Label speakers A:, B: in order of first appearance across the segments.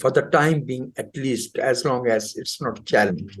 A: for the time being at least, as long as it's not challenged,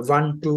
A: 1, 2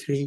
A: 3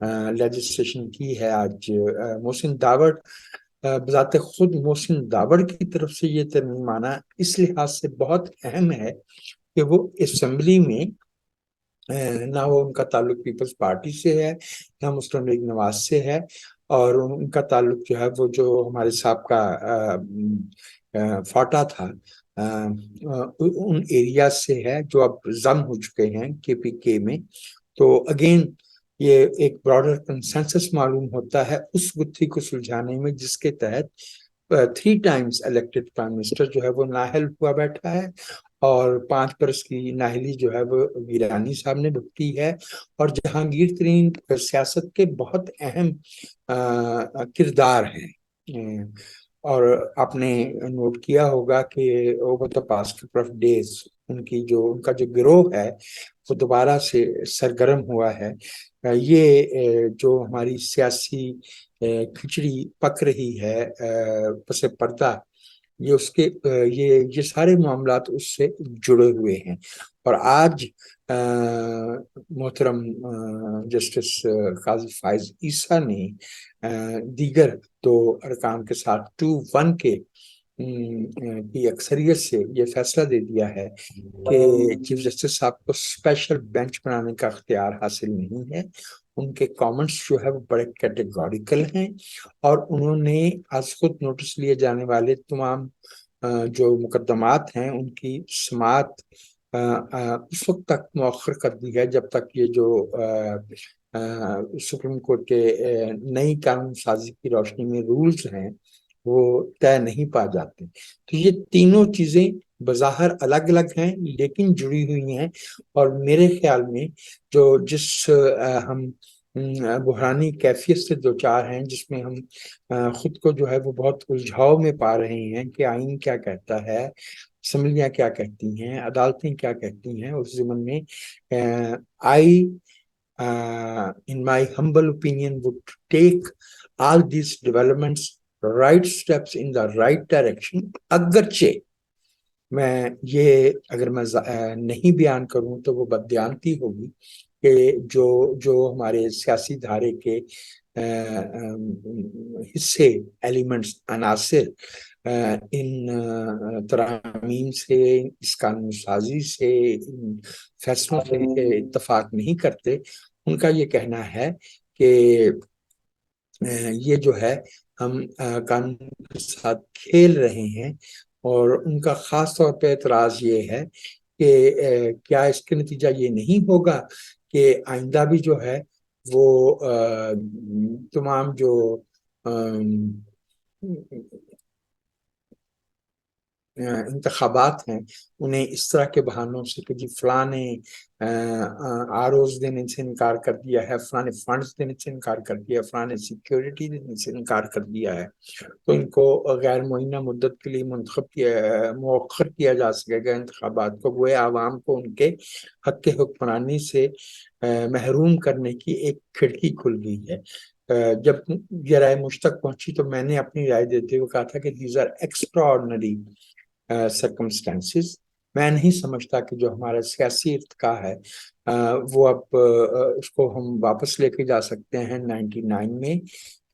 A: legislation کی ہے آج محسن داوڑ بذات خود محسن داوڑ کی طرف سے یہ ترمیم آنا اس لحاظ سے بہت اہم ہے کہ وہ اسمبلی میں نہ وہ ان کا تعلق پیپلز پارٹی سے ہے نہ مسلم لیگ نواز سے ہے، اور ان کا تعلق جو ہے وہ جو ہمارے سابقہ فاٹا تھا ان ایریا سے ہے جو اب ضم ہو چکے ہیں کے پی کے میں. تو اگین یہ ایک براڈر کنسنسس معلوم ہوتا ہے اس گتھی کو سلجھانے میں جس کے تحت 3 ٹائمز الیکٹڈ پرائم منسٹر جو ہے وہ نااہل ہوا بیٹھا ہے، اور 5 برس کی نااہلی جو ہے وہ گیلانی صاحب نے کی ہے، اور جہانگیر ترین سیاست کے بہت اہم کردار ہیں. اور آپ نے نوٹ کیا ہوگا کہ over the past couple of days ان کا جو گروہ ہے وہ دوبارہ سے سرگرم ہوا ہے. یہ جو ہماری سیاسی کھچڑی پک رہی ہے پس پردہ، یہ سارے معاملات اس سے جڑے ہوئے ہیں. اور آج محترم جسٹس قاضی فائز عیسیٰ نے دیگر 2 ارکان کے ساتھ 2-1 کی اکثریت سے یہ فیصلہ دے دیا ہے کہ چیف جسٹس صاحب کو اسپیشل بینچ بنانے کا اختیار حاصل نہیں ہے. ان کے کامنٹس جو ہے وہ بڑے کیٹیگوریکل ہیں، اور انہوں نے آج خود نوٹس لیے جانے والے تمام جو مقدمات ہیں ان کی سماعت اس وقت تک مؤخر کر دی ہے جب تک یہ جو سپریم کورٹ کے نئی قانون سازی کی روشنی میں رولز ہیں وہ طے نہیں پا جاتے. تو یہ تینوں چیزیں بظاہر الگ الگ ہیں لیکن جڑی ہوئی ہیں، اور میرے خیال میں جس ہم بحرانی کیفیت سے دوچار ہیں، جس میں ہم خود کو جو ہے وہ بہت الجھاؤ میں پا رہے ہیں کہ آئین کیا کہتا ہے، اسمبلیاں کیا کہتی ہیں، عدالتیں کیا کہتی ہیں، اس ضمن میں in my humble opinion would take all these developments right steps in the right direction. اگرچہ میں یہ اگر میں نہیں بیان کروں تو وہ بددیانتی ہوگی کہ جو ہمارے سیاسی دھارے کے حصے ایلیمنٹس عناصر ان ترامیم سے، اس قانون سازی سے، ان فیصلوں سے اتفاق نہیں کرتے، ان کا یہ کہنا ہے کہ یہ جو ہے ہم قانون کے ساتھ کھیل رہے ہیں. اور ان کا خاص طور پہ اعتراض یہ ہے کہ کیا اس کے نتیجہ یہ نہیں ہوگا کہ آئندہ بھی جو ہے وہ تمام جو انتخابات ہیں انہیں اس طرح کے بہانوں سے کہ جی فلاں نے آروز دینے سے انکار کر دیا ہے، فلاں نے فنڈز دینے سے انکار کر دیا ہے، فلاں نے سیکیورٹی دینے سے انکار کر دیا ہے، تو ان کو غیر معینہ مدت کے لیے مؤخر کیا جا سکے گا انتخابات کو، وہ عوام کو ان کے حق حکمرانی سے محروم کرنے کی ایک کھڑکی کھل گئی ہے. جب یہ رائے مجھ تک پہنچی تو میں نے اپنی رائے دیتے ہوئے کہا تھا کہ دیز آر ایکسٹراآرڈنری سرکمسٹانسز. میں نہیں سمجھتا کہ جو ہمارا سیاسی ارتقاء ہے وہ اب اس کو ہم واپس لے کے جا سکتے ہیں 99 میں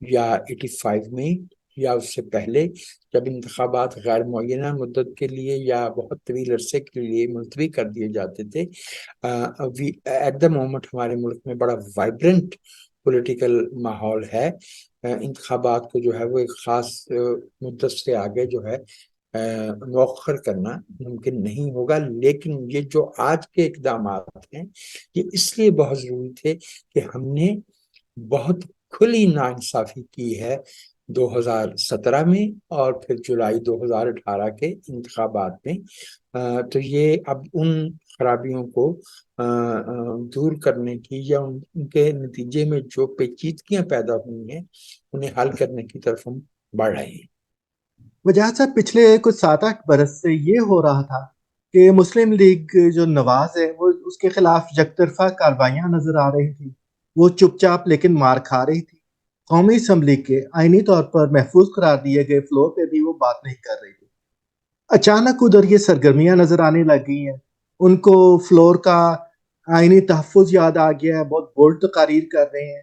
A: یا 85 میں یا اس سے پہلے، جب انتخابات غیر معینہ مدت کے لیے یا بہت طویل عرصے کے لیے ملتوی کر دیے جاتے تھے. ایٹ دا مومنٹ ہمارے ملک میں بڑا وائبرنٹ پولیٹیکل ماحول ہے. انتخابات کو جو ہے وہ ایک خاص مدت سے آگے جو ہے مؤخر کرنا ممکن نہیں ہوگا. لیکن یہ جو آج کے اقدامات ہیں یہ اس لیے بہت ضروری تھے کہ ہم نے بہت کھلی ناانصافی کی ہے 2017 میں اور پھر جولائی 2018 کے انتخابات میں. تو یہ اب ان خرابیوں کو دور کرنے کی یا ان کے نتیجے میں جو پیچیدگیاں پیدا ہوئی ہیں انہیں حل کرنے کی طرف ہم بڑھ رہے ہیں.
B: وجاہت صاحب پچھلے کچھ 7-8 برس سے یہ ہو رہا تھا کہ مسلم لیگ جو نواز ہے وہ اس کے خلاف یک طرفہ کارروائیاں نظر آ رہی تھی، وہ چپ چاپ لیکن مار کھا رہی تھی. قومی اسمبلی کے آئینی طور پر محفوظ قرار دیے گئے فلور پہ بھی وہ بات نہیں کر رہی تھی. اچانک ادھر یہ سرگرمیاں نظر آنے لگ گئی ہیں، ان کو فلور کا آئینی تحفظ یاد آ گیا ہے، بہت بولڈ تقاریر کر رہے ہیں.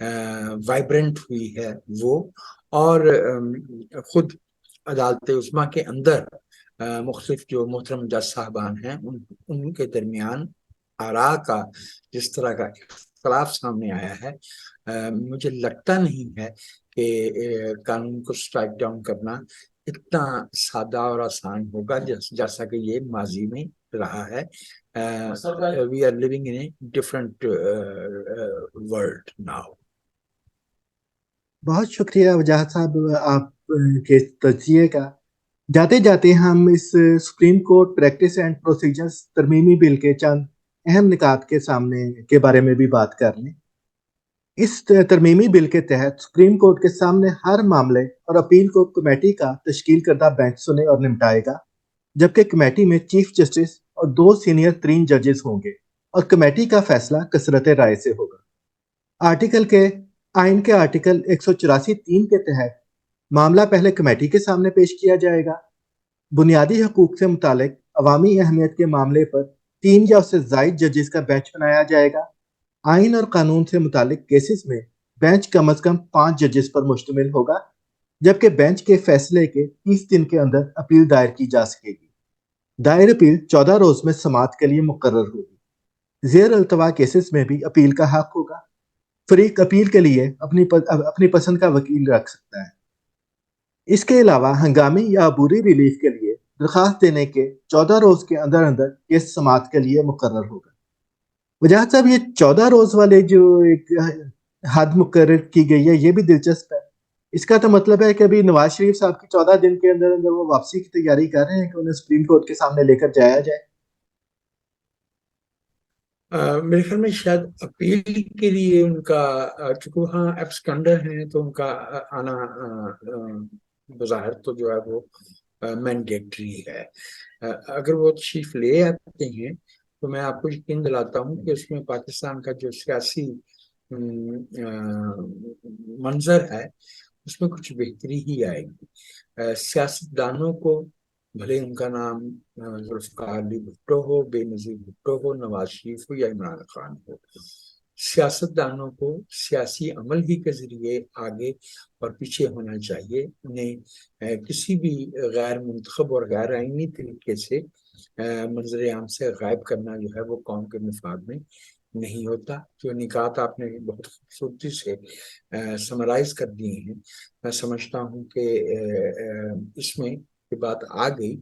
A: وائبرنٹ ہوئی ہے وہ، اور خود عدالت عظمیٰ کے اندر مختلف جو محترم جج صاحبان ہیں ان کے درمیان آراء کا جس طرح کا اختلاف سامنے آیا ہے، مجھے لگتا نہیں ہے کہ قانون کو اسٹرائک ڈاؤن کرنا اتنا سادہ اور آسان ہوگا جیسا کہ یہ ماضی میں رہا ہے. We are living in a different world now.
B: بہت شکریہ وجاہت صاحب آپ کے تجزیے کا. جاتے جاتے ہم اس supreme court practice and procedures ترمیمی بل کے چند اہم نکات کے بارے میں بھی بات کر لیں. اس ترمیمی بل کے تحت سپریم کورٹ کے سامنے ہر معاملے اور اپیل کو کمیٹی کا تشکیل کردہ بینچ سنے اور نمٹائے گا، جبکہ کمیٹی میں چیف جسٹس اور 2 سینئر ترین ججز ہوں گے اور کمیٹی کا فیصلہ کثرت رائے سے ہوگا. آئین کے آرٹیکل 184(3) کے تحت معاملہ پہلے کمیٹی کے سامنے پیش کیا جائے گا. بنیادی حقوق سے متعلق عوامی اہمیت کے معاملے پر 3 یا اس سے زائد ججز کا بینچ بنایا جائے گا. آئین اور قانون سے متعلق کیسز میں بینچ کم از کم 5 ججز پر مشتمل ہوگا، جبکہ بینچ کے فیصلے کے 30 دن کے اندر اپیل دائر کی جا سکے گی. دائر اپیل 14 روز میں سماعت کے لیے مقرر ہوگی. زیر التوا کیسز میں بھی اپیل کا حق ہوگا. فریق اپیل کے لیے اپنی پسند کا وکیل رکھ سکتا ہے. اس کے علاوہ ہنگامی یا عبوری ریلیف کے لیے درخواست دینے کے 14 روز کے اندر اندر کیس سماعت کے لیے مقرر ہوگا. وجاہت صاحب، یہ 14 روز والے جو ایک حد مقرر کی گئی ہے یہ بھی دلچسپ ہے. اس کا تو مطلب ہے کہ ابھی نواز شریف صاحب کی 14 دن کے اندر اندر وہ واپسی کی تیاری کر رہے ہیں کہ انہیں سپریم کورٹ کے سامنے لے کر جایا جائے.
A: میرے خیال میں شاید اپیل کے لیے ان کا، چونکہ وہاں ایبسکنڈر ہیں تو ان کا آنا بظاہر تو جو ہے وہ مینڈیٹری ہے. اگر وہ تشریف لے آتے ہیں تو میں آپ کو یقین دلاتا ہوں کہ اس میں پاکستان کا جو سیاسی منظر ہے اس میں کچھ بہتری ہی آئے گی. سیاست دانوں کو، بھلے ان کا نام ذوالفقار علی بھٹو ہو، بے نظیر بھٹو ہو، نواز شریف ہو یا عمران خان ہو، سیاست دانوں کو سیاسی عمل ہی کے ذریعے آگے اور پیچھے ہونا چاہیے. انہیں کسی بھی غیر منتخب اور غیر آئینی طریقے سے منظر عام سے غائب کرنا جو ہے وہ قوم کے مفاد میں نہیں ہوتا. جو نکات آپ نے بہت خوبصورتی سے سمرائز کر دیے ہیں، میں سمجھتا ہوں کہ اس میں یہ بات آ گئی.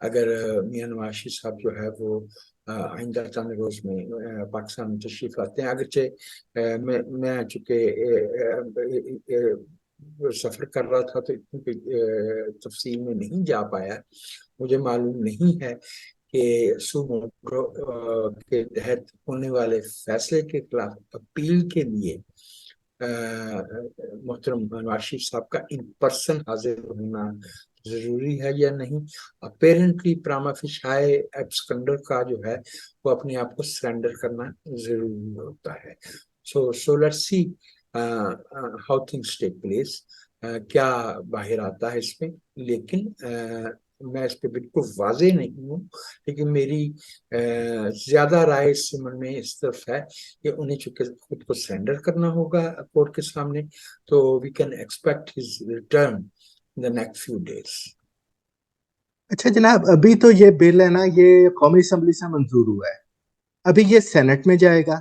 A: اگر میاں نواز شریف صاحب جو ہے وہ آئندہ چند روز میں پاکستان میں تشریف لاتے ہیں، اگرچہ میں چونکہ سفر کر رہا تھا تو اتنی تفصیل میں نہیں جا پایا، مجھے معلوم نہیں ہے کہ کے تحت ہونے والے فیصلے کے خلاف اپیل کے لیے محترم نواز شریف صاحب کا ان پرسن حاضر ہونا ضروری ہے یا نہیں. اپیرنٹلی پراما فشائے ایبسکنڈر کا جو ہے وہ اپنے آپ کو سرنڈر کرنا ضروری ہوتا ہے. So let's see how things take place. کیا باہر آتا ہے اس میں، لیکن میں اس پہ بالکل واضح نہیں ہوں، لیکن میری زیادہ رائے اس سمن میں اس طرف ہے کہ انہیں چونکہ خود کو سرنڈر کرنا ہوگا کورٹ کے سامنے، تو we can expect his return in the next few days.
B: اچھا جناب، ابھی تو یہ بل ہے نا، یہ قومی اسمبلی سے منظور ہوا ہے، ابھی یہ سینٹ میں جائے گا.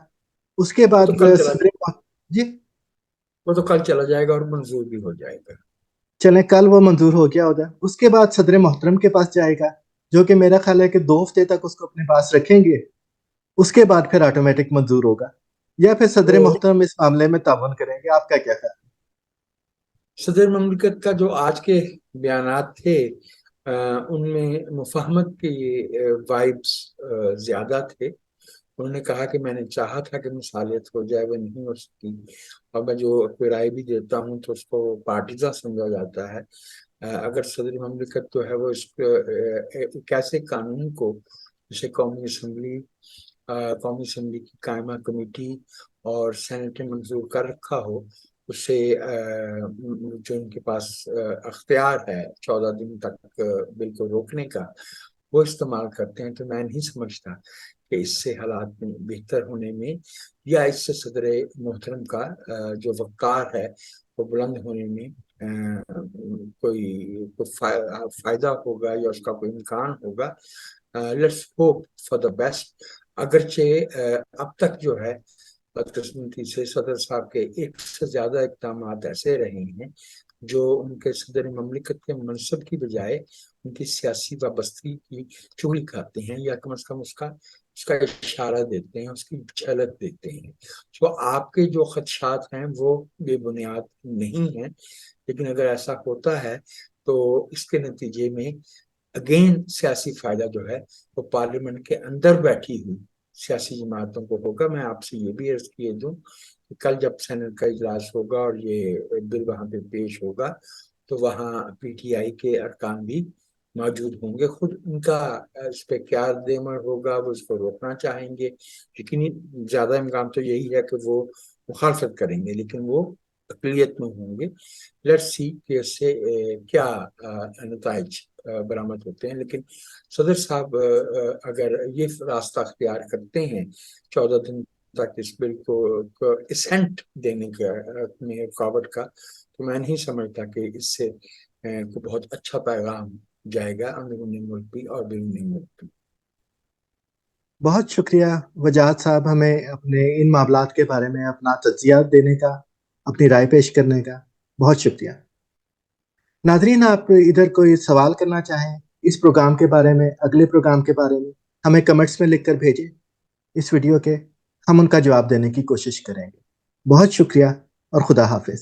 B: اس کے بعد جی
A: وہ تو کل چلا جائے گا اور منظور بھی ہو جائے گا.
B: چلیں، کل وہ منظور ہو گیا ہوگا. اس کے بعد صدر محترم کے پاس جائے گا، جو کہ میرا خیال ہے کہ 2 ہفتے تک اس کو اپنے پاس رکھیں گے. اس کے بعد پھر آٹومیٹک منظور ہوگا، یا پھر صدر محترم اس معاملے میں تعاون کریں گے. آپ کا کیا خیال ہے؟
A: صدر مملکت کا جو آج کے بیانات تھے ان میں مفاہمت کی وائبس زیادہ تھے. انہوں نے کہا کہ میں نے چاہا تھا کہ مثالیت ہو جائے، وہ نہیں ہو سکی، اور میں جو رائے بھی دیتا ہوں تو اس کو پارٹیزا سمجھا جاتا ہے. اگر صدر مملکت تو ہے وہ اس ایک ایسے قانون کو جسے قومی اسمبلی کی قائمہ کمیٹی اور سینٹ نے منظور کر رکھا ہو، اس سے جو ان کے پاس اختیار ہے 14 دن تک بل کو روکنے کا، وہ استعمال کرتے ہیں. تو میں نہیں سمجھتا کہ اس سے حالات میں بہتر ہونے میں یا اس سے صدر محترم کا جو وقار ہے وہ بلند ہونے میں کوئی فائدہ ہوگا یا اس کا کوئی امکان ہوگا. Let's hope for the best. اگرچہ اب تک جو ہے بدقسمتی سے صدر صاحب کے ایک سے زیادہ اقدامات ایسے رہے ہیں جو ان کے صدر مملکت کے منصب کی بجائے ان کی سیاسی وابستگی کی چغلی کھاتے ہیں یا کم از کم اس کا اشارہ دیتے ہیں, اس کی جھلک دیتے ہیں. تو آپ کے جو خدشات ہیں وہ بے بنیاد نہیں ہیں, لیکن اگر ایسا ہوتا ہے تو اس کے نتیجے میں اگین سیاسی فائدہ جو ہے وہ پارلیمنٹ کے اندر بیٹھی ہوئی سیاسی جماعتوں کو ہوگا. میں آپ سے یہ بھی عرض کیے دوں کہ کل جب سینٹ کا اجلاس ہوگا اور یہ بل وہاں پہ پیش ہوگا تو وہاں پی ٹی آئی کے ارکان بھی موجود ہوں گے. خود ان کا اس پہ کیا رد عمل ہوگا وہ اس کو روکنا چاہیں گے, لیکن زیادہ امکان تو یہی ہے کہ وہ مخالفت کریں گے, لیکن وہ اقلیت میں ہوں گے. لیٹس سی کہ اس سے کیا نتائج برآمد ہوتے ہیں. لیکن صدر صاحب اگر یہ راستہ اختیار کرتے ہیں 14 دن تک اس بل کو اسینٹ دینے کا میں رکاوٹ کا, تو میں نہیں سمجھتا کہ اس سے کو بہت اچھا پیغام جائے گا اندرونی ملک بھی اور بیرونی ملک بھی.
B: بہت شکریہ وجاہت صاحب ہمیں اپنے ان معاملات کے بارے میں اپنا تجزیہ دینے کا, اپنی رائے پیش کرنے کا. بہت شکریہ. ناظرین, آپ ادھر کوئی سوال کرنا چاہیں اس پروگرام کے بارے میں, اگلے پروگرام کے بارے میں, ہمیں کمنٹس میں لکھ کر بھیجیں اس ویڈیو کے, ہم ان کا جواب دینے کی کوشش کریں گے. بہت شکریہ اور خدا حافظ.